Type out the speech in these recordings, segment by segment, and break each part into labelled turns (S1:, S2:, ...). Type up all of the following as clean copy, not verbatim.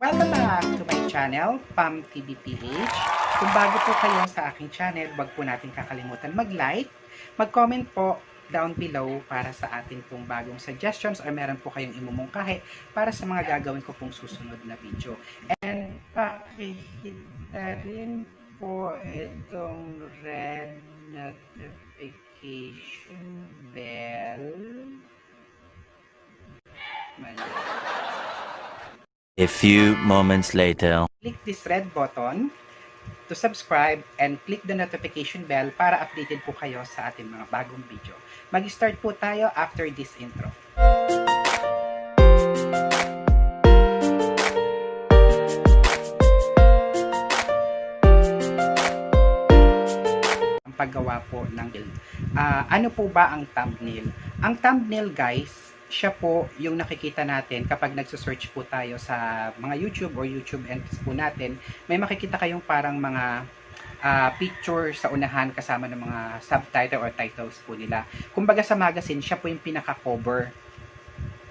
S1: Welcome back to my channel, Pam TV PH. Kung bago po kayo sa aking channel, wag po natin kakalimutan mag-like, mag-comment po down below para sa atin pong bagong suggestions or meron po kayong imumungkahi para sa mga gagawin ko pong susunod na video. And pakikita rin po itong red notification bell.
S2: A few moments later.
S1: Click this red button to subscribe and click the notification bell para updated po kayo sa ating mga bagong video. Mag-start po tayo after this intro. Ang paggawa po ng ano po ba ang thumbnail? Ang thumbnail, guys, siya po yung nakikita natin kapag nagsusearch po tayo sa mga YouTube or YouTube entries po natin. May makikita kayong parang mga picture sa unahan kasama ng mga subtitle or titles po nila. Kumbaga sa magazine, siya po yung pinaka-cover.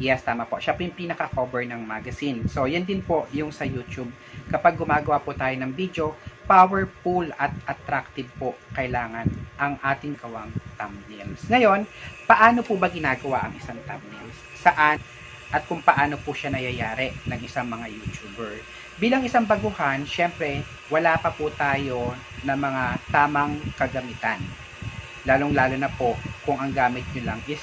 S1: Yes, tama po. Siya po yung pinaka-cover ng magazine. So, yan din po yung sa YouTube. Kapag gumagawa po tayo ng video, powerful at attractive po kailangan ang ating gawang thumbnails. Ngayon, paano po ba ginagawa ang isang thumbnails? Saan at kung paano po siya nayayari ng isang mga YouTuber? Bilang isang baguhan, syempre, wala pa po tayo na mga tamang kagamitan. Lalong-lalo na po kung ang gamit nyo lang is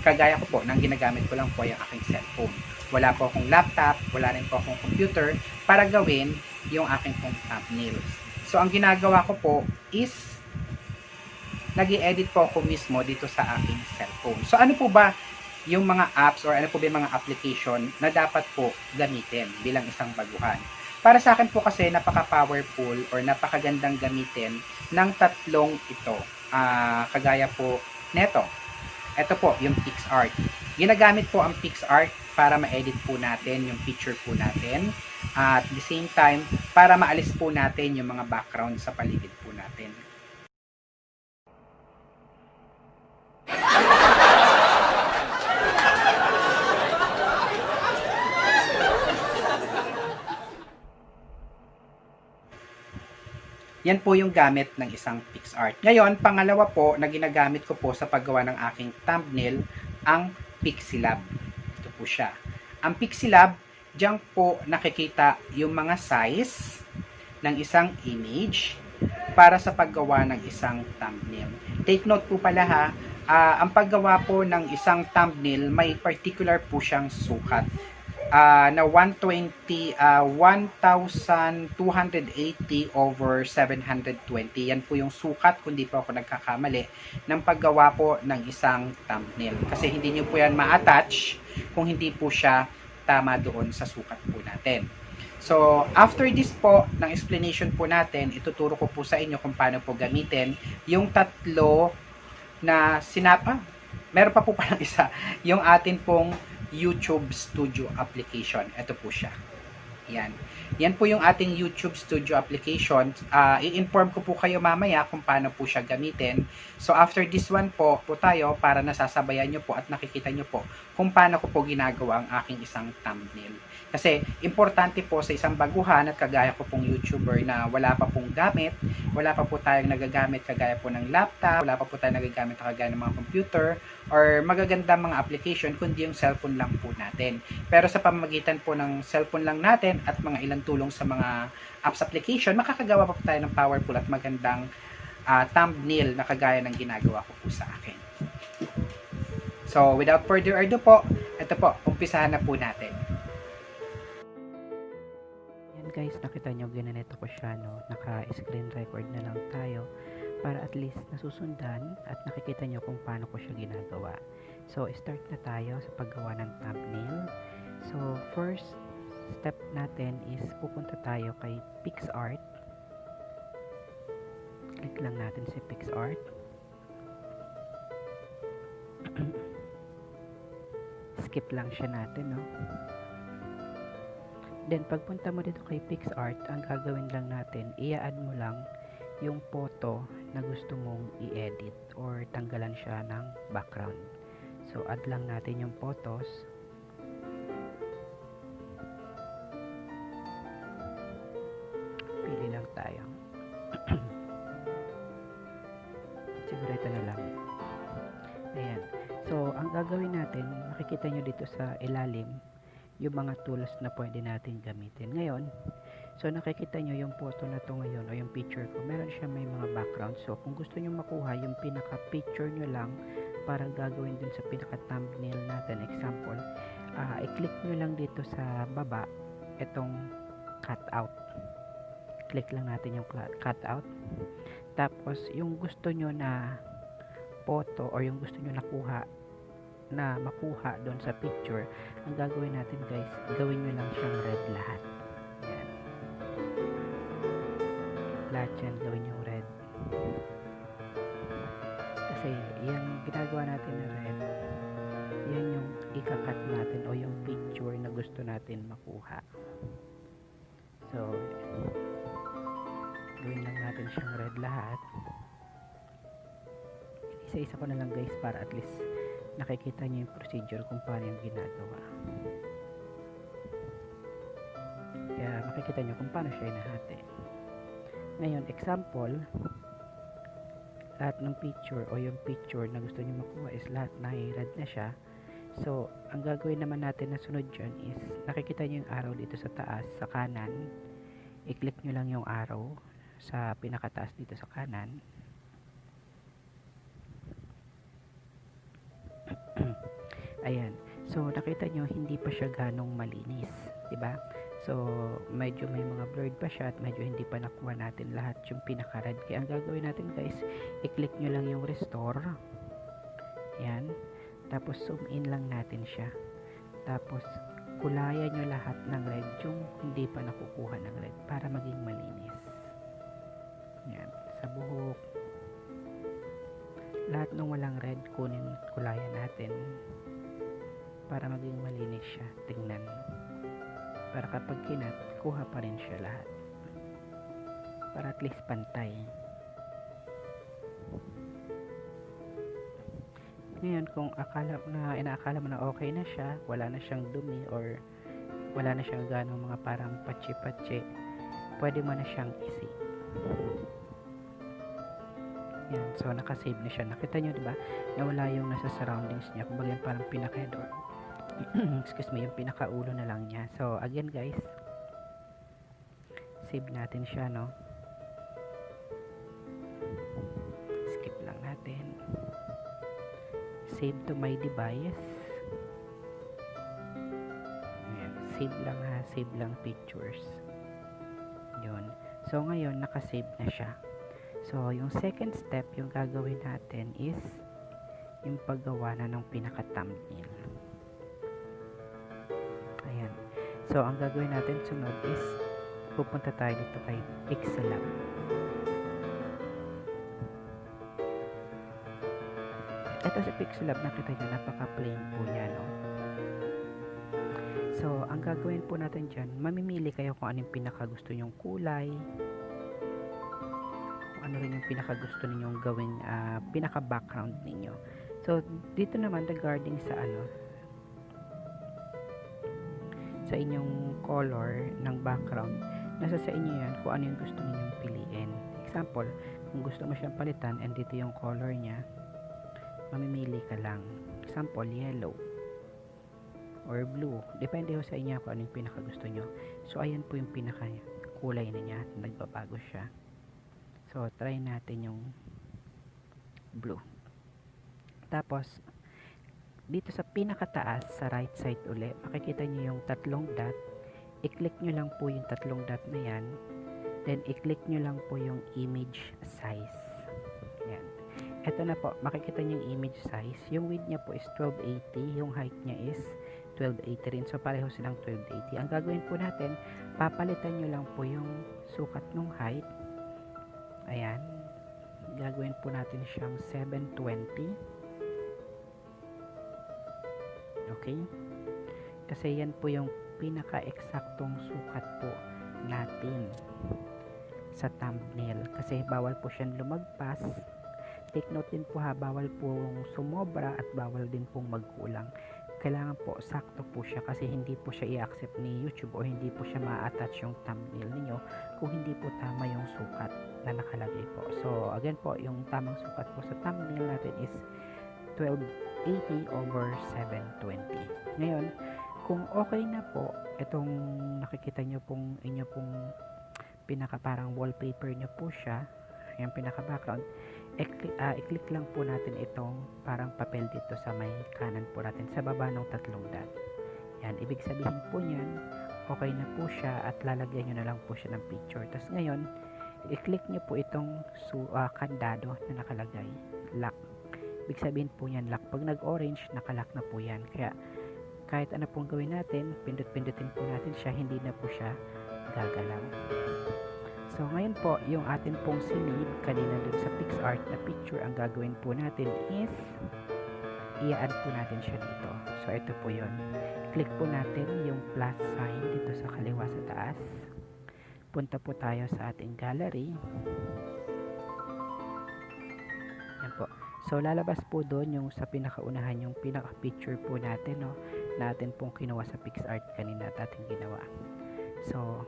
S1: kagaya ko po, nang ginagamit ko lang po yung aking cellphone. Wala po akong laptop, wala rin po akong computer para gawin yung aking pong thumbnails. So, ang ginagawa ko po is nag-i-edit po ako mismo dito sa aking cellphone. So, ano po ba yung mga apps or ano po ba yung mga application na dapat po gamitin bilang isang baguhan? Para sa akin po kasi napaka-powerful or napakagandang gamitin ng tatlong ito. Kagaya po neto. Ito po, yung PixArt. Ginagamit po ang PixArt para ma-edit po natin yung picture po natin. At the same time, para maalis po natin yung mga background sa paligid po natin. Yan po yung gamit ng isang PixArt. Ngayon, pangalawa po na ginagamit ko po sa paggawa ng aking thumbnail, ang Pixilab. Ito po siya. Ang Pixilab, diyan po nakikita yung mga size ng isang image para sa paggawa ng isang thumbnail. Take note po pala ha, ang paggawa po ng isang thumbnail, may particular po siyang sukat. Na 120, 1,280 over 720. Yan po yung sukat, kung di po ako nagkakamali, ng paggawa po ng isang thumbnail. Kasi hindi nyo po yan ma-attach kung hindi po siya tama doon sa sukat po natin. So, after this po, ng explanation po natin, ituturo ko po sa inyo kung paano po gamitin yung tatlo na meron pa po palang isa, yung atin pong YouTube Studio application. Ito po siya. Yan. Yan po yung ating YouTube Studio application. I-inform ko po kayo mamaya kung paano po siya gamitin. So, after this one po tayo para nasasabayan nyo po at nakikita nyo po kung paano ko po ginagawa ang aking isang thumbnail. Kasi, importante po sa isang baguhan at kagaya ko pong YouTuber na wala pa pong gamit, wala pa po tayong nagagamit kagaya po ng laptop, wala pa po tayong nagagamit kagaya ng mga computer, or magagandang mga application, kundi yung cellphone lang po natin. Pero sa pamamagitan po ng cellphone lang natin at mga ilang tulong sa mga apps application, makakagawa pa po tayo ng powerful at magandang thumbnail na kagaya ng ginagawa ko po sa akin. So, without further ado po, ito po, umpisahan na po natin. Yan guys, nakita nyo, ginanito ko siya, no? Naka-screen record na lang tayo para at least nasusundan at nakikita nyo kung paano ko siya ginagawa. So, start na tayo sa paggawa ng thumbnail. So, first step natin is pupunta tayo kay PixArt. Click lang natin si PixArt. Skip lang siya natin, no? Then, pagpunta mo dito kay PixArt, ang gagawin lang natin, i-add mo lang yung photo na gusto mong i-edit or tanggalan siya ng background. So, add lang natin yung photos. tayo. Siguro ito na lang. Ayan. So, ang gagawin natin, makikita nyo dito sa ilalim, yung mga tools na pwede natin gamitin. Ngayon, so nakikita nyo yung photo na to ngayon o yung picture ko, meron siya may mga background. So, kung gusto nyo makuha yung pinaka-picture nyo lang para gagawin dun sa pinaka-thumbnail natin, example, i-click nyo lang dito sa baba, itong cutout. Click lang natin yung cutout. Tapos, yung gusto nyo na photo or yung gusto nyo na makuha doon sa picture, ang gagawin natin guys, gawin nyo lang siyang red lahat. Yan. Lahat yan, gawin yung red. Kasi, yung ginagawa natin na red, yan yung ikakat natin o yung picture na gusto natin makuha. So, gawin lang natin siyang red lahat. Isa-isa ko na lang guys para at least nakikita nyo yung procedure kung paano yung ginagawa. Kaya makikita nyo kung paano siya inahati. Ngayon, example, lahat ng picture o yung picture na gusto nyo makuha is lahat na red na siya. So, ang gagawin naman natin na sunod dyan is nakikita nyo yung arrow dito sa taas, sa kanan. I-click nyo lang yung arrow sa pinakataas dito sa kanan. Ayan. So, nakita nyo, hindi pa siya ganong malinis. Diba? So, medyo may mga blurred pa siya at medyo hindi pa nakuha natin lahat yung pinaka-red. Kaya ang gagawin natin guys, i-click nyo lang yung restore. Ayan. Tapos, zoom in lang natin siya. Tapos, kulayan nyo lahat ng red yung hindi pa nakukuha ng red para maging malinis. Ayan. Sa buhok. Lahat ng walang red, kulayan natin para maging malinis siya. Tingnan. Para kapag kinat, kuha pa rin siya lahat. Para at least pantay. Ngayon, kung inaakala mo na okay na siya, wala na siyang dumi or wala na siyang ganong mga parang patsi-patsi, pwede mo na siyang isi. Yan. So, nakasave na siya. Nakita nyo, diba? Nawala yung nasa surroundings niya. Kumbaga yung parang pinaka-head or excuse me, yung pinaka-ulo na lang niya. So, again guys, save natin siya, no? Skip lang natin. Save to my device. Ayan. Save lang ha. Save lang pictures. Yun. So, ngayon, nakasave na siya. So, yung second step, yung gagawin natin is yung paggawa na ng pinaka-thumbnail. Ayan. So, ang gagawin natin sunod is pupunta tayo dito kay Pixelab. Ito sa Pixelab, nakita nyo, napaka-plain po niya, no? So, ang gagawin po natin dyan, mamimili kayo kung anong pinaka-gusto nyong kulay, ano rin yung pinaka-gusto ninyong gawin, pinaka-background ninyo. So, dito naman regarding sa sa inyong color ng background, nasa sa inyo yan kung ano yung gusto ninyong piliin. Example, kung gusto mo siyang palitan and dito yung color niya, mamimili ka lang. Example, yellow or blue. Depende ho sa inyo kung ano yung pinaka-gusto nyo. So, ayan po yung pinaka-kulay na niya. Nagbabago siya. So, try natin yung blue. Tapos, dito sa pinakataas, sa right side uli, makikita nyo yung tatlong dot. I-click nyo lang po yung tatlong dot na yan. Then, i-click nyo lang po yung image size. Yan. Ito na po, makikita nyo yung image size. Yung width niya po is 1280. Yung height niya is 1280 rin. So, pareho silang 1280. Ang gagawin po natin, papalitan nyo lang po yung sukat ng height. Ayan. Gagawin po natin siyang 720. Okay? Kasi yan po yung pinaka-eksaktong sukat po natin sa thumbnail. Kasi bawal po siyang lumagpas. Take note din po ha, bawal pong sumobra at bawal din pong magkulang. kailangan po sakto po siya kasi hindi po siya i-accept ni YouTube o hindi po siya ma-attach yung thumbnail ninyo kung hindi po tama yung sukat na nakalagay po. So again po, yung tamang sukat po sa thumbnail natin is 1280 over 720. Ngayon, kung okay na po itong nakikita nyo pong inyo pong pinaka parang wallpaper nyo po siya, yung pinaka background, i-click lang po natin itong parang papel dito sa may kanan po natin sa baba ng 3 dot. Yan, ibig sabihin po niyan okay na po siya at lalagyan nyo na lang po siya ng picture. Tapos ngayon, i-click nyo po itong kandado na nakalagay lock. Ibig sabihin po niyan lock. Pag nag-orange, nakalock na po yan. Kaya kahit ano pong gawin natin, pindot-pindutin po natin siya, hindi na po siya gagalaw. So ngayon po, yung atin pong sinave kanina dun sa PixArt na picture, ang gagawin po natin is i-add po natin siya dito. So ito po yun. Click po natin yung plus sign dito sa kaliwa sa taas. Punta po tayo sa ating gallery. Yan po. So lalabas po doon yung sa pinakaunahan, yung pinaka-picture po natin, no, natin pong kinuha sa PixArt kanina at ating ginawa. So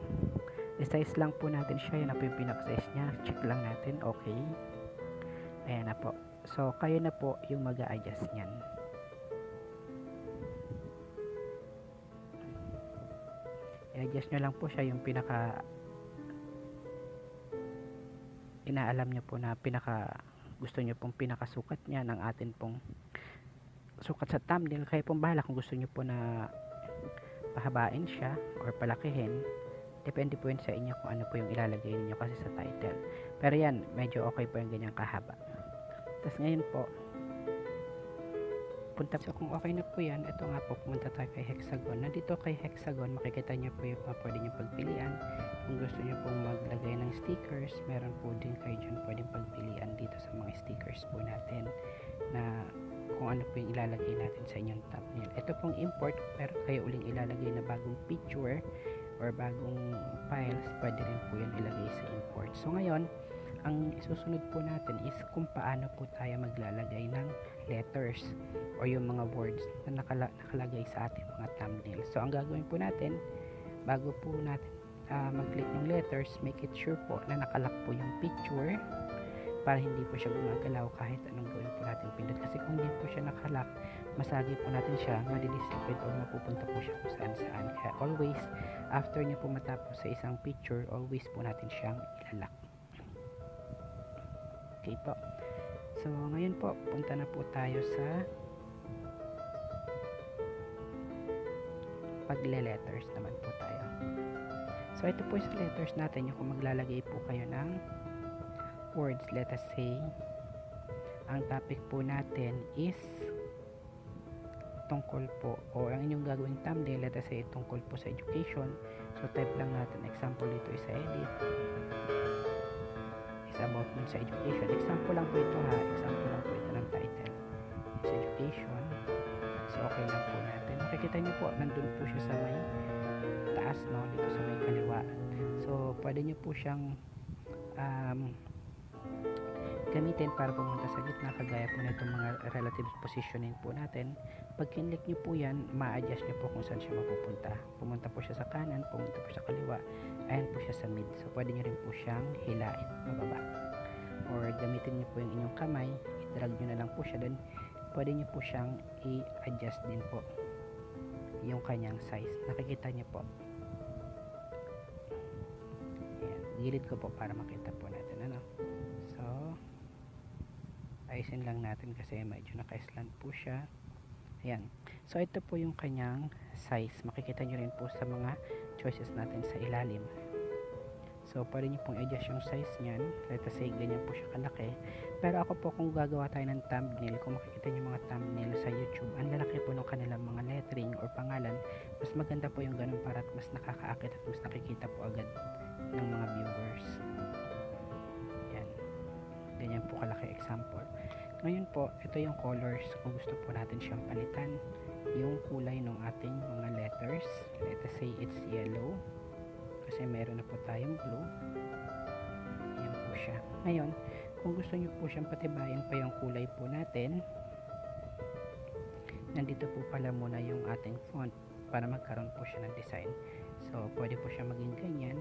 S1: i-size lang po natin siya. Yan na po yung pinaka-size niya. Check lang natin. Okay. Ayan na po. So, kayo na po yung mag-a-adjust niyan. I-adjust nyo lang po siya yung pinaka inaalam nyo po na pinaka gusto nyo pong pinakasukat niya ng atin pong sukat sa thumbnail. Kayo pong bahala kung gusto nyo po na pahabain siya or palakihin. Depende po yun sa inyo kung ano po yung ilalagay niyo kasi sa title. Pero yan, medyo okay po yung ganyang kahaba. Tapos ngayon po, punta po kung okay na po yan. Ito nga po, pumunta tayo kay Hexagon. Nandito kay Hexagon, makikita niyo po yung pwede nyo pagpilian. Kung gusto nyo pong maglagay ng stickers, meron po din kayo dyan pwedeng pagpilian dito sa mga stickers po natin na kung ano po yung ilalagay natin sa inyong thumbnail. Ito pong import, pero kayo uling ilalagay na bagong picture or bagong files, pwede rin po yun ilagay sa import. So ngayon, ang isusunod po natin is kung paano po tayo maglalagay ng letters or yung mga words na nakalagay sa ating mga thumbnail. So ang gagawin po natin, bago po natin mag-click ng letters, make it sure po na nakalock po yung picture para hindi po siya gumagalaw kahit anong gawin po natin pindot. Kasi kung hindi po siya nakalock, masagi po natin siya, madidislipid o mapupunta po siya kung saan saan. Kaya always, after nyo po matapos sa isang picture, always po natin siyang ilalak. Okay po. So ngayon po, punta na po tayo sa pagle-letters naman po tayo. So ito po yung letters natin, yung kung maglalagay po kayo ng words, let us say ang topic po natin is tungkol po, o ang inyong gagawing thumbnail, let us say tungkol po sa education. So type lang natin, example dito is edit, is about dun sa education. Example lang po ito ha, example lang po ito ng title is education. So okay lang po natin, makikita nyo po nandun po siya sa may taas, no, dito sa may kaliwa. So pwede nyo po siyang gamitin para pumunta sa gitna, kagaya po na itong mga relative positioning po natin. Pag kinlik nyo po yan, ma-adjust nyo po kung saan siya mapupunta. Pumunta po siya sa kanan, pumunta po sa kaliwa, ayan po siya sa mid. So pwede nyo rin po siyang hilain pababa, or gamitin nyo po yung inyong kamay, i-drag nyo na lang po siya, then pwede nyo po siyang i-adjust din po yung kanyang size. Nakikita nyo po, ayan, gilid ko po para makita po natin, ano. So ayusin lang natin kasi medyo naka-slant po siya. Ayan. So ito po yung kanyang size. Makikita nyo rin po sa mga choices natin sa ilalim. So pwede nyo pong adjust yung size nyan. Let us say ganyan po siya kalaki. Pero ako po, kung gagawa tayo ng thumbnail, kung makikita nyo mga thumbnail sa YouTube, ang lalaki po ng kanilang mga lettering or pangalan, mas maganda po yung ganun para mas nakakaakit at mas nakikita po agad ng mga viewers. Ganyan po kalaki example. Ngayon po, ito yung colors. Kung gusto po natin siyang palitan, yung kulay ng ating mga letters, let us say it's yellow kasi meron na po tayong blue. Ayan po siya. Ngayon, kung gusto nyo po siyang patibayin pa yung kulay po natin, nandito po pala muna yung ating font para magkaroon po siya ng design. So pwede po siya maging ganyan,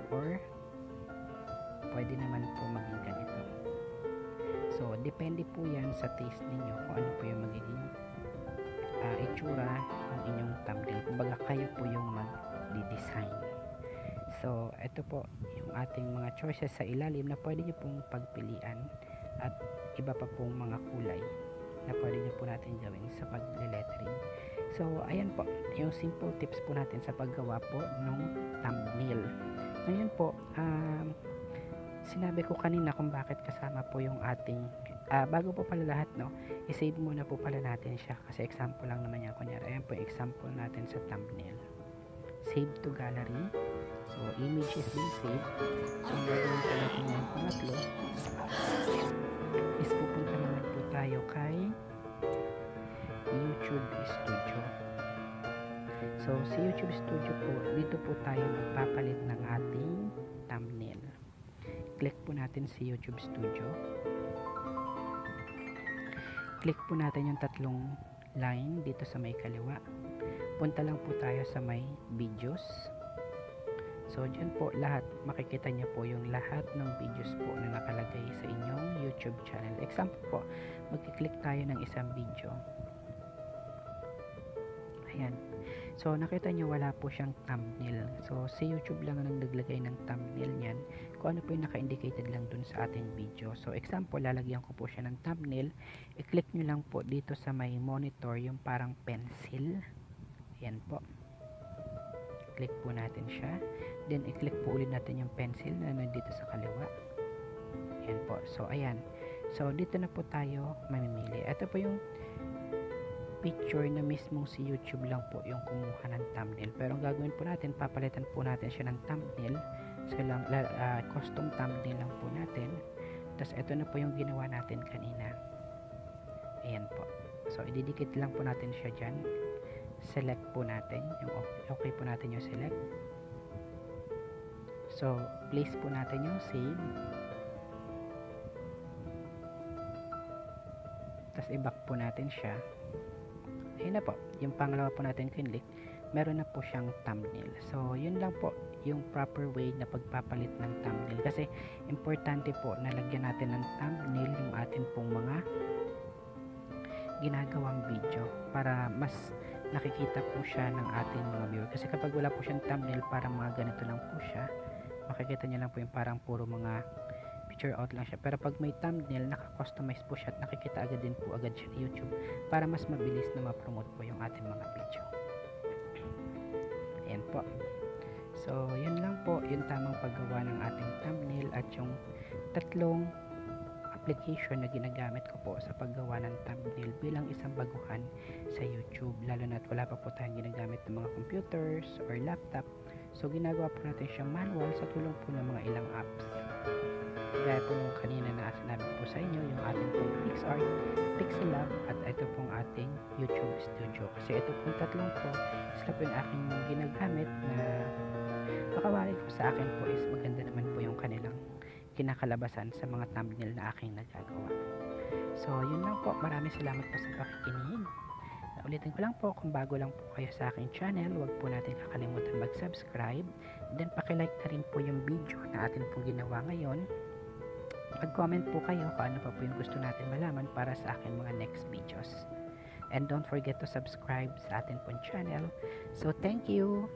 S1: or pwede naman po maging ganito. So depende po yan sa taste ninyo kung ano po yung magiging itsura ng inyong thumbnail. Kumbaga kayo po yung mag-design. So ito po yung ating mga choices sa ilalim na pwede nyo pong pagpilian, at iba pa pong mga kulay na pwede nyo po natin gawin sa pag-lettering. So ayan po yung simple tips po natin sa paggawa po ng thumbnail. Ngayon po, sinabi ko kanina kung bakit kasama po yung ating bago po pala lahat, no, i-save muna po pala natin siya kasi example lang naman yan. Kunyari, ayan po yung example natin sa thumbnail. Save to gallery. So image is being saved. So gagawin po natin yung pangatlo is pupunta naman po tayo kay YouTube Studio. So sa YouTube Studio po, dito po tayo magpapalit ng ating thumbnail. Click po natin si YouTube Studio. Click po natin yung tatlong line dito sa may kaliwa. Punta lang po tayo sa may videos. So dyan po lahat, makikita niyo po yung lahat ng videos po na nakalagay sa inyong YouTube channel. Example po, magkiklik tayo ng isang video. Ayan. So nakita niyo wala po siyang thumbnail. So si YouTube lang ang naglagay ng thumbnail niyan. Kung ano po yung naka-indicated lang dun sa ating video. So example, lalagyan ko po siya ng thumbnail. I-click nyo lang po dito sa may monitor yung parang pencil. Ayan po. Click po natin siya. Then i-click po ulit natin yung pencil na nandito sa kaliwa. Ayan po. So ayan. So dito na po tayo mamimili. Ito po yung picture na mismong si YouTube lang po yung kumuha ng thumbnail. Pero ang gagawin po natin, papalitan po natin siya ng thumbnail. So lang, custom thumbnail lang po natin. Tapos ito na po yung ginawa natin kanina. Ayan po. So ididikit lang po natin siya dyan. Select po natin yung okay po natin yung select. So place po natin yung save. Tapos i-back po natin siya. Ayun na po, yung pangalawa po natin kinlik, meron na po siyang thumbnail. So yun lang po yung proper way na pagpapalit ng thumbnail, kasi importante po na lagyan natin ng thumbnail yung atin pong mga ginagawang video para mas nakikita po siya ng ating mga viewer. Kasi kapag wala po siyang thumbnail, parang mga ganito lang po siya, makikita niya lang po yung parang puro mga picture out lang siya. Pero pag may thumbnail, naka-customize po siya at nakikita agad din po agad siya ni YouTube para mas mabilis na ma-promote po yung ating mga video. Ayan po. So yun lang po yung tamang paggawa ng ating thumbnail at yung tatlong application na ginagamit ko po sa paggawa ng thumbnail bilang isang baguhan sa YouTube, lalo na at wala pa po tayong ginagamit ng mga computers or laptop. So ginagawa po natin siyang manual sa tulong po ng mga ilang apps. Gaya po nung kanina na sinabi po sa inyo, yung ating pong PixArt, Pixelab, at ito pong ating YouTube Studio. Kasi ito pong tatlong po, sila po yung aking ginagamit na pakawari ko sa akin po is maganda naman po yung kanilang kinakalabasan sa mga thumbnail na aking nagagawa. So yun lang po, maraming salamat po sa pakikinig. Ulitin ko lang po, kung bago lang po kayo sa aking channel, huwag po natin kakalimutan mag-subscribe. Then pakilike na rin po yung video na atin po ginawa ngayon. Mag-comment po kayo kung ano pa po yung gusto natin malaman para sa aking mga next videos. And don't forget to subscribe sa atin pong channel. So thank you!